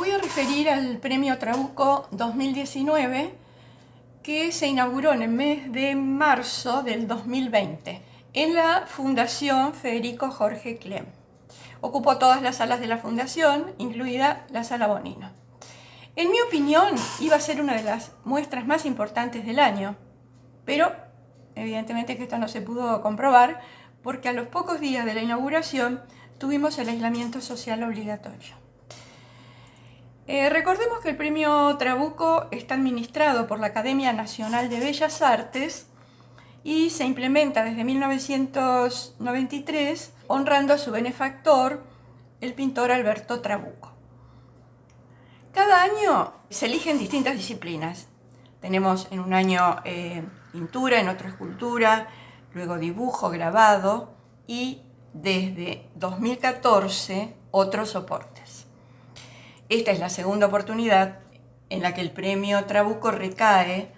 voy a referir al Premio Trabuco 2019 que se inauguró en el mes de marzo del 2020 en la Fundación Federico Jorge Klem. Ocupó todas las salas de la fundación, incluida la Sala Bonino. En mi opinión, iba a ser una de las muestras más importantes del año, pero evidentemente que esto no se pudo comprobar porque a los pocos días de la inauguración tuvimos el aislamiento social obligatorio. Recordemos que el Premio Trabuco está administrado por la Academia Nacional de Bellas Artes y se implementa desde 1993 honrando a su benefactor, el pintor Alberto Trabuco. Cada año se eligen distintas disciplinas. Tenemos en un año pintura, en otro escultura, luego dibujo, grabado y desde 2014 otros soportes. Esta es la segunda oportunidad en la que el Premio Trabuco recae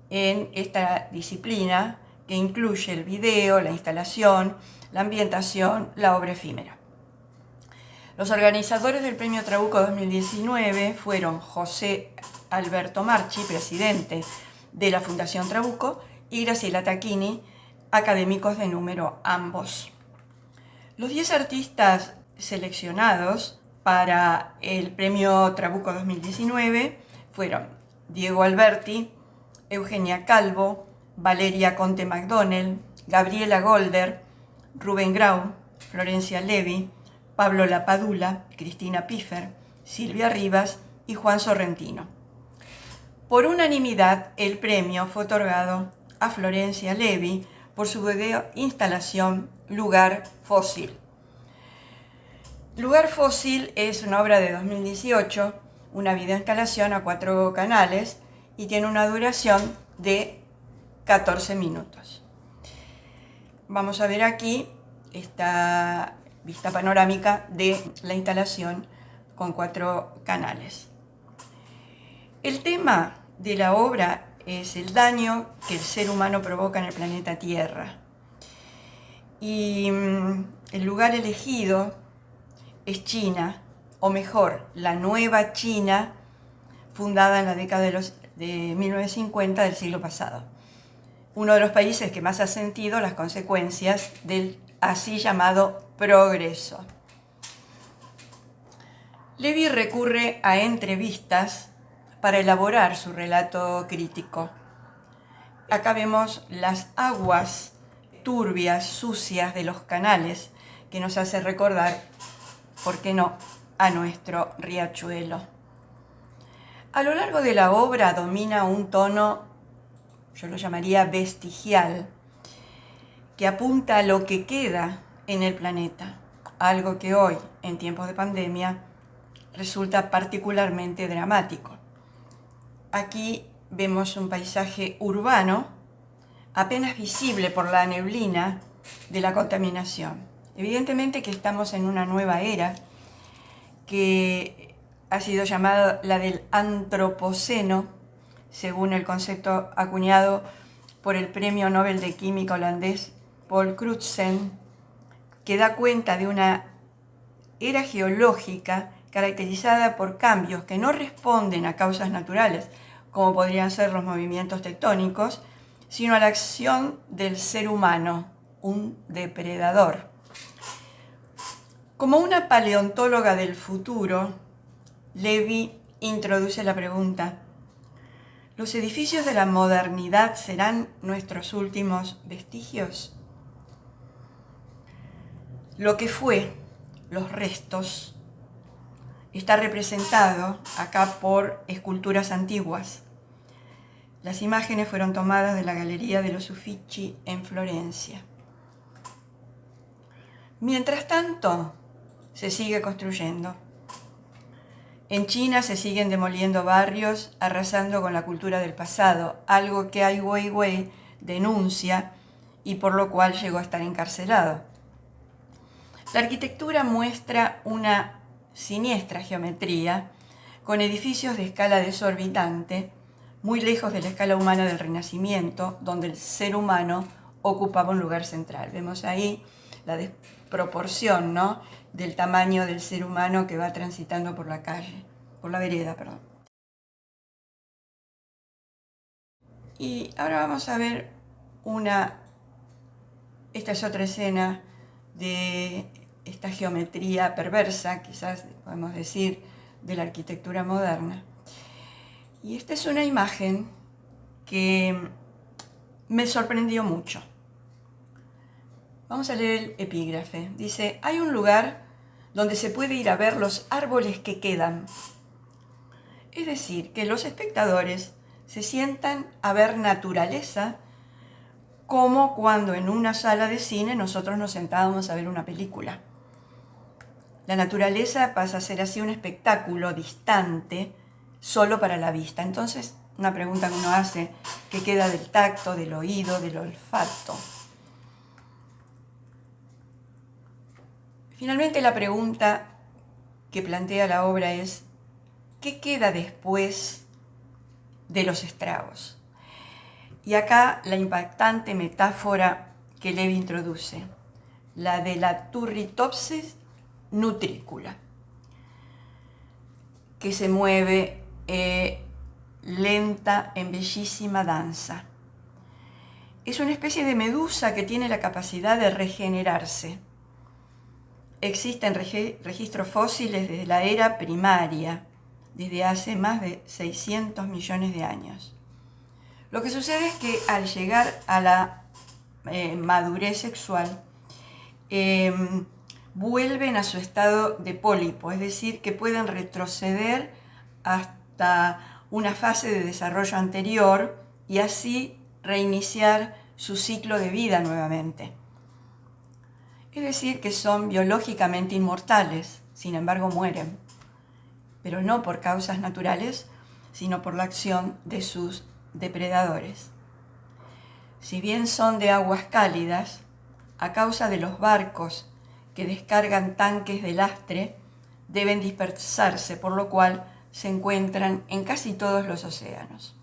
en esta disciplina que incluye el video, la instalación, la ambientación, la obra efímera. Los organizadores del Premio Trabuco 2019 fueron José Alberto Marchi, presidente de la Fundación Trabuco, y Graciela Tacchini, académicos de número ambos. Los 10 artistas seleccionados para el Premio Trabuco 2019 fueron Diego Alberti, Eugenia Calvo, Valeria Conte McDonnell, Gabriela Golder, Rubén Grau, Florencia Levi, Pablo Lapadula, Cristina Piffer, Silvia Rivas y Juan Sorrentino. Por unanimidad, el premio fue otorgado a Florencia Levi por su video instalación Lugar Fósil. Lugar Fósil es una obra de 2018, una videoinstalación a 4 canales y tiene una duración de 14 minutos. Vamos a ver aquí esta vista panorámica de la instalación con 4 canales. El tema de la obra es el daño que el ser humano provoca en el planeta Tierra. Y el lugar elegido es China, o mejor, la nueva China, fundada en la década de 1950 del siglo pasado. Uno de los países que más ha sentido las consecuencias del así llamado progreso. Levi recurre a entrevistas para elaborar su relato crítico. Acá vemos las aguas turbias, sucias de los canales que nos hace recordar, ¿por qué no?, a nuestro riachuelo. A lo largo de la obra domina un tono, yo lo llamaría vestigial, que apunta a lo que queda en el planeta, algo que hoy, en tiempos de pandemia, resulta particularmente dramático. Aquí vemos un paisaje urbano apenas visible por la neblina de la contaminación. Evidentemente que estamos en una nueva era que ha sido llamada la del antropoceno, según el concepto acuñado por el Premio Nobel de Química holandés Paul Crutzen, que da cuenta de una era geológica caracterizada por cambios que no responden a causas naturales, como podrían ser los movimientos tectónicos, sino a la acción del ser humano, un depredador. Como una paleontóloga del futuro, Levi introduce la pregunta: ¿los edificios de la modernidad serán nuestros últimos vestigios? Lo que fue, los restos, está representado acá por esculturas antiguas. Las imágenes fueron tomadas de la Galería de los Uffizi en Florencia. Mientras tanto, se sigue construyendo. En China se siguen demoliendo barrios, arrasando con la cultura del pasado, algo que Ai Weiwei denuncia y por lo cual llegó a estar encarcelado. La arquitectura muestra una siniestra geometría, con edificios de escala desorbitante, muy lejos de la escala humana del Renacimiento, donde el ser humano ocupaba un lugar central. Vemos ahí la desproporción, ¿no?, del tamaño del ser humano que va transitando por la calle. por la vereda, perdón. Y ahora vamos a ver esta es otra escena de esta geometría perversa, quizás podemos decir, de la arquitectura moderna. Y esta es una imagen que me sorprendió mucho. Vamos a leer el epígrafe. Dice: hay un lugar donde se puede ir a ver los árboles que quedan. Es decir, que los espectadores se sientan a ver naturaleza como cuando en una sala de cine nosotros nos sentábamos a ver una película. La naturaleza pasa a ser así un espectáculo distante, solo para la vista. Entonces, una pregunta que uno hace: ¿qué queda del tacto, del oído, del olfato? Finalmente, la pregunta que plantea la obra es: ¿qué queda después de los estragos? Y acá la impactante metáfora que Levi introduce, la de la Turritopsis nutricula, que se mueve lenta en bellísima danza. Es una especie de medusa que tiene la capacidad de regenerarse. Existen registros fósiles desde la era primaria, desde hace más de 600 millones de años. Lo que sucede es que al llegar a la madurez sexual, vuelven a su estado de pólipo, es decir, que pueden retroceder hasta una fase de desarrollo anterior y así reiniciar su ciclo de vida nuevamente. Es decir, que son biológicamente inmortales, sin embargo mueren, pero no por causas naturales, sino por la acción de sus depredadores. Si bien son de aguas cálidas, a causa de los barcos que descargan tanques de lastre, deben dispersarse, por lo cual se encuentran en casi todos los océanos.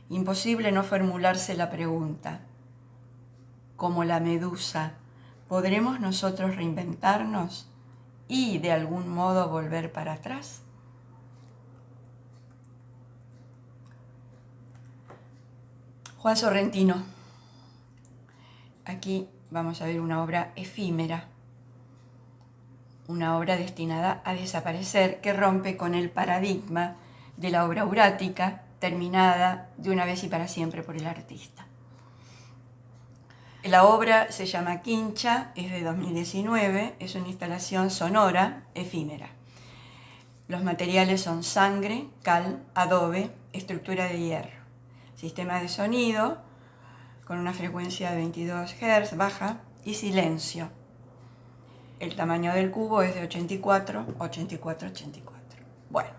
Imposible no formularse la pregunta: como la medusa, ¿podremos nosotros reinventarnos y de algún modo volver para atrás? Juan Sorrentino. Aquí vamos a ver una obra efímera, una obra destinada a desaparecer, que rompe con el paradigma de la obra aurática, terminada de una vez y para siempre por el artista. La obra se llama Quincha, es de 2019, es una instalación sonora efímera. Los materiales son sangre, cal, adobe, estructura de hierro. Sistema de sonido con una frecuencia de 22 Hz baja y silencio. El tamaño del cubo es de 84, 84, 84. Bueno,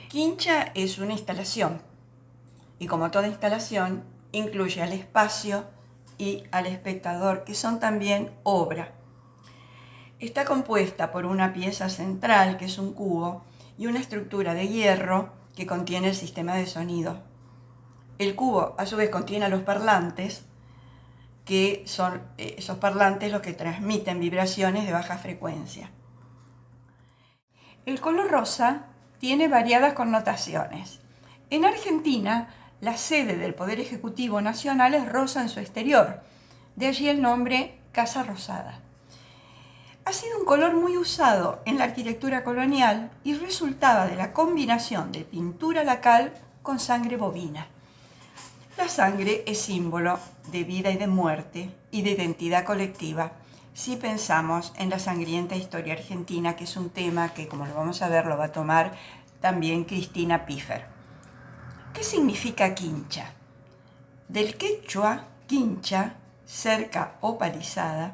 Quincha es una instalación y, como toda instalación, incluye al espacio y al espectador, que son también obra. Está compuesta por una pieza central, que es un cubo, y una estructura de hierro que contiene el sistema de sonido. El cubo, a su vez, contiene a los parlantes, que son esos parlantes los que transmiten vibraciones de baja frecuencia. El color rosa tiene variadas connotaciones. En Argentina, la sede del Poder Ejecutivo Nacional es rosa en su exterior, de allí el nombre Casa Rosada. Ha sido un color muy usado en la arquitectura colonial y resultaba de la combinación de pintura lacal con sangre bovina. La sangre es símbolo de vida y de muerte y de identidad colectiva, si pensamos en la sangrienta historia argentina, que es un tema que, como lo vamos a ver, lo va a tomar también Cristina Piffer. ¿Qué significa quincha? Del quechua, quincha, cerca o palizada,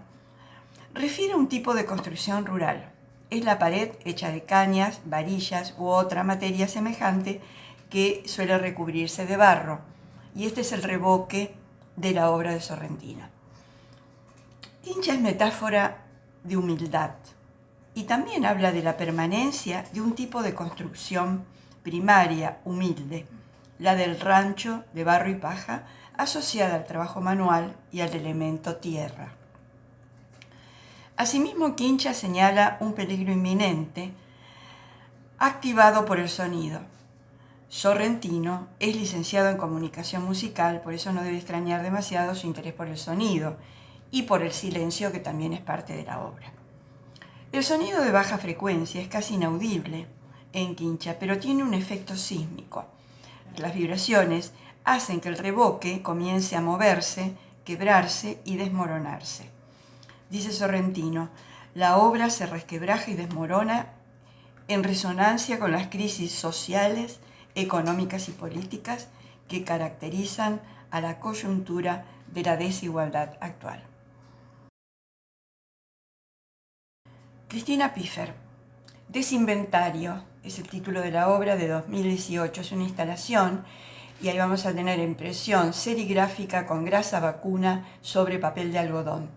refiere a un tipo de construcción rural. Es la pared hecha de cañas, varillas u otra materia semejante que suele recubrirse de barro. Y este es el revoque de la obra de Sorrentino. Quincha es metáfora de humildad y también habla de la permanencia de un tipo de construcción primaria, humilde, la del rancho de barro y paja, asociada al trabajo manual y al elemento tierra. Asimismo, Quincha señala un peligro inminente activado por el sonido. Sorrentino es licenciado en comunicación musical, por eso no debe extrañar demasiado su interés por el sonido y por el silencio, que también es parte de la obra. El sonido de baja frecuencia es casi inaudible en Quincha, pero tiene un efecto sísmico. Las vibraciones hacen que el revoque comience a moverse, quebrarse y desmoronarse. Dice Sorrentino, la obra se resquebraja y desmorona en resonancia con las crisis sociales, económicas y políticas que caracterizan a la coyuntura de la desigualdad actual. Cristina Piffer, Desinventario, es el título de la obra de 2018, es una instalación y ahí vamos a tener impresión serigráfica con grasa vacuna sobre papel de algodón,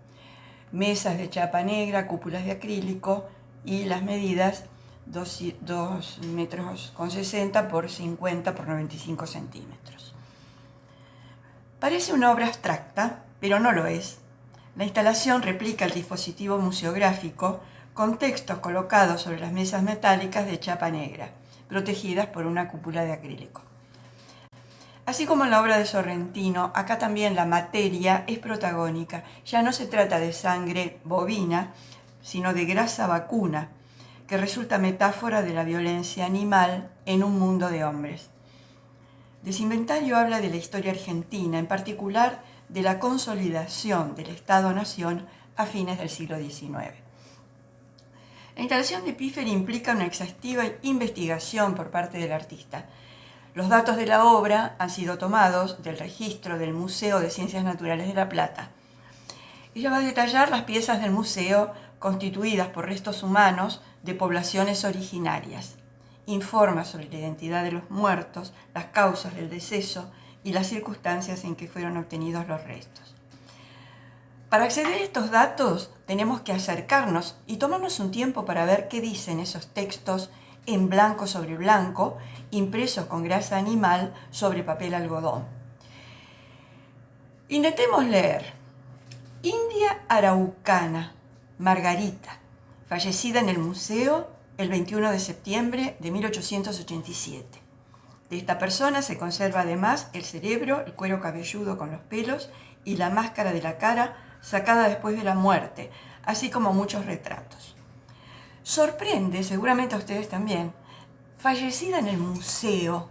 mesas de chapa negra, cúpulas de acrílico y las medidas 2 metros con 60 por 50 por 95 centímetros. Parece una obra abstracta, pero no lo es. La instalación replica el dispositivo museográfico con textos colocados sobre las mesas metálicas de chapa negra, protegidas por una cúpula de acrílico. Así como en la obra de Sorrentino, acá también la materia es protagónica. Ya no se trata de sangre bovina, sino de grasa vacuna, que resulta metáfora de la violencia animal en un mundo de hombres. Desinventario habla de la historia argentina, en particular de la consolidación del Estado-Nación a fines del siglo XIX. La instalación de Piffer implica una exhaustiva investigación por parte del artista. Los datos de la obra han sido tomados del registro del Museo de Ciencias Naturales de La Plata. Ella va a detallar las piezas del museo constituidas por restos humanos de poblaciones originarias. Informa sobre la identidad de los muertos, las causas del deceso y las circunstancias en que fueron obtenidos los restos. Para acceder a estos datos tenemos que acercarnos y tomarnos un tiempo para ver qué dicen esos textos en blanco sobre blanco, impresos con grasa animal sobre papel algodón. Intentemos leer. India araucana, Margarita, fallecida en el museo el 21 de septiembre de 1887. De esta persona se conserva además el cerebro, el cuero cabelludo con los pelos y la máscara de la cara sacada después de la muerte, así como muchos retratos. Sorprende, seguramente a ustedes también, fallecida en el museo.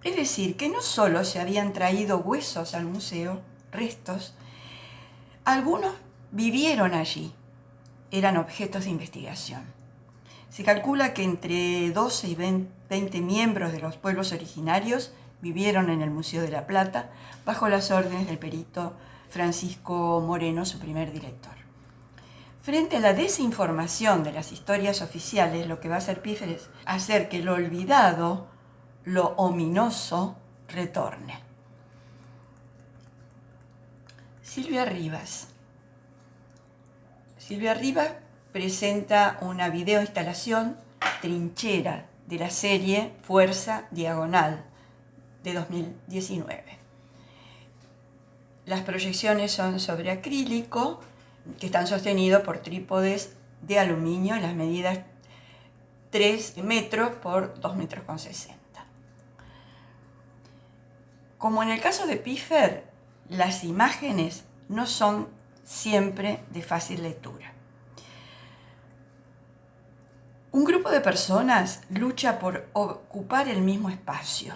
Es decir, que no solo se habían traído huesos al museo, restos, algunos vivieron allí, eran objetos de investigación. Se calcula que entre 12 y 20 miembros de los pueblos originarios vivieron en el Museo de La Plata bajo las órdenes del perito Francisco Moreno, su primer director. Frente a la desinformación de las historias oficiales, lo que va a hacer Piffer es hacer que lo olvidado, lo ominoso, retorne. Silvia Rivas. Silvia Rivas presenta una videoinstalación Trinchera de la serie Fuerza Diagonal de 2019. Las proyecciones son sobre acrílico, que están sostenidos por trípodes de aluminio en las medidas 3 metros por 2 metros con 60. Como en el caso de Piffer, las imágenes no son siempre de fácil lectura. Un grupo de personas lucha por ocupar el mismo espacio.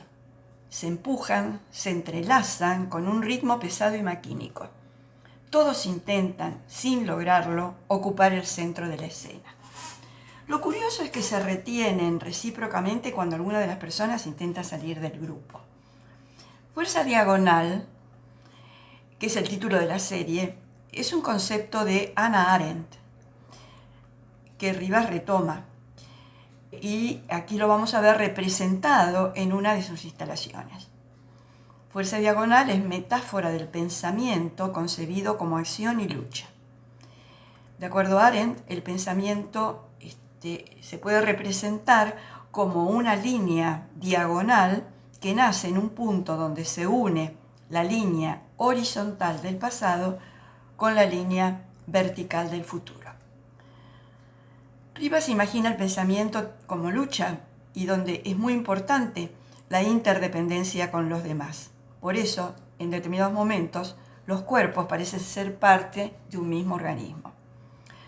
Se empujan, se entrelazan con un ritmo pesado y maquínico. Todos intentan, sin lograrlo, ocupar el centro de la escena. Lo curioso es que se retienen recíprocamente cuando alguna de las personas intenta salir del grupo. Fuerza Diagonal, que es el título de la serie, es un concepto de Hannah Arendt, que Rivas retoma. Y aquí lo vamos a ver representado en una de sus instalaciones. Fuerza Diagonal es metáfora del pensamiento concebido como acción y lucha. De acuerdo a Arendt, el pensamiento se puede representar como una línea diagonal que nace en un punto donde se une la línea horizontal del pasado con la línea vertical del futuro. Rivas imagina el pensamiento como lucha y donde es muy importante la interdependencia con los demás. Por eso, en determinados momentos, los cuerpos parecen ser parte de un mismo organismo.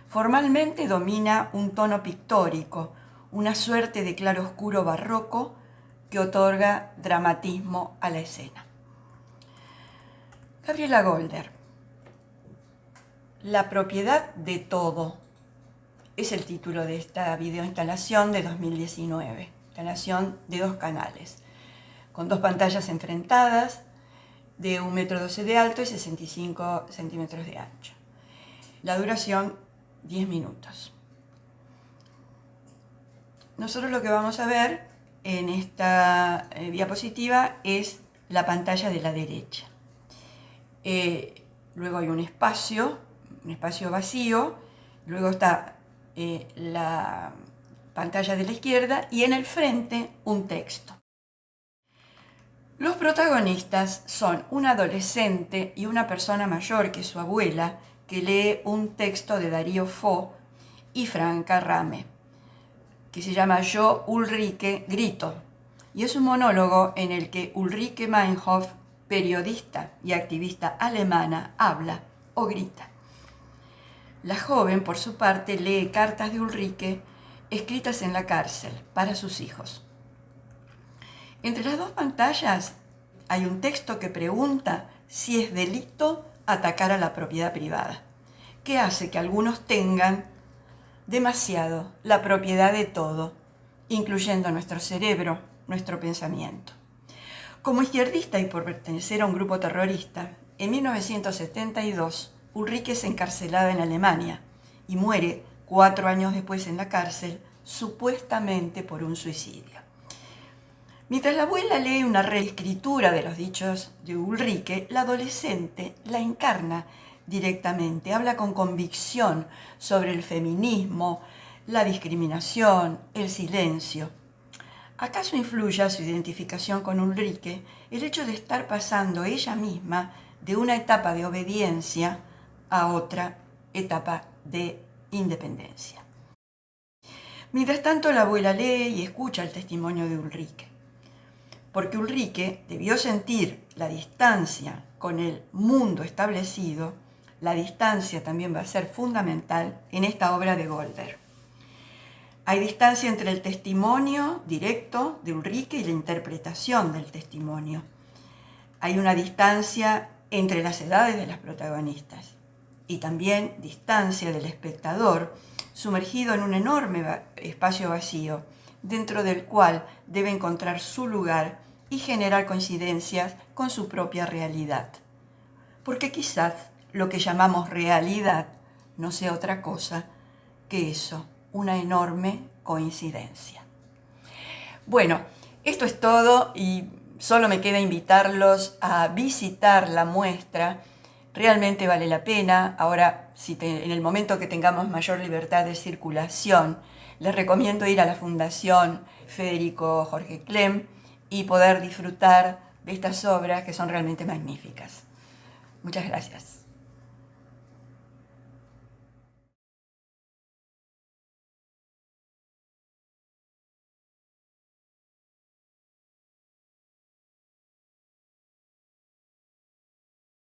Formalmente domina un tono pictórico, una suerte de claroscuro barroco que otorga dramatismo a la escena. Gabriela Golder. La propiedad de todo es el título de esta videoinstalación de 2019. Instalación de 2 canales, con 2 pantallas enfrentadas, de 1,12 m de alto y 65 centímetros de ancho. La duración, 10 minutos. Nosotros lo que vamos a ver en esta diapositiva es la pantalla de la derecha. Luego hay un espacio vacío, luego está la pantalla de la izquierda y en el frente un texto. Los protagonistas son un adolescente y una persona mayor que es su abuela, que lee un texto de Darío Fo y Franca Rame, que se llama Yo, Ulrike, grito, y es un monólogo en el que Ulrike Meinhof, periodista y activista alemana, habla o grita. La joven, por su parte, lee cartas de Ulrike escritas en la cárcel para sus hijos. Entre las 2 pantallas hay un texto que pregunta si es delito atacar a la propiedad privada, que hace que algunos tengan demasiado la propiedad de todo, incluyendo nuestro cerebro, nuestro pensamiento. Como izquierdista y por pertenecer a un grupo terrorista, en 1972 Ulrike es encarcelada en Alemania y muere 4 años después en la cárcel, supuestamente por un suicidio. Mientras la abuela lee una reescritura de los dichos de Ulrike, la adolescente la encarna directamente, habla con convicción sobre el feminismo, la discriminación, el silencio. ¿Acaso influye su identificación con Ulrike el hecho de estar pasando ella misma de una etapa de obediencia a otra etapa de independencia? Mientras tanto, la abuela lee y escucha el testimonio de Ulrike, porque Ulrike debió sentir la distancia con el mundo establecido. La distancia también va a ser fundamental en esta obra de Golder. Hay distancia entre el testimonio directo de Ulrike y la interpretación del testimonio. Hay una distancia entre las edades de las protagonistas y también distancia del espectador sumergido en un enorme espacio vacío, dentro del cual debe encontrar su lugar y generar coincidencias con su propia realidad. Porque quizás lo que llamamos realidad no sea otra cosa que eso, una enorme coincidencia. Bueno, esto es todo y solo me queda invitarlos a visitar la muestra. Realmente vale la pena. Ahora, en el momento que tengamos mayor libertad de circulación, les recomiendo ir a la Fundación Federico Jorge Klemm y poder disfrutar de estas obras que son realmente magníficas. Muchas gracias.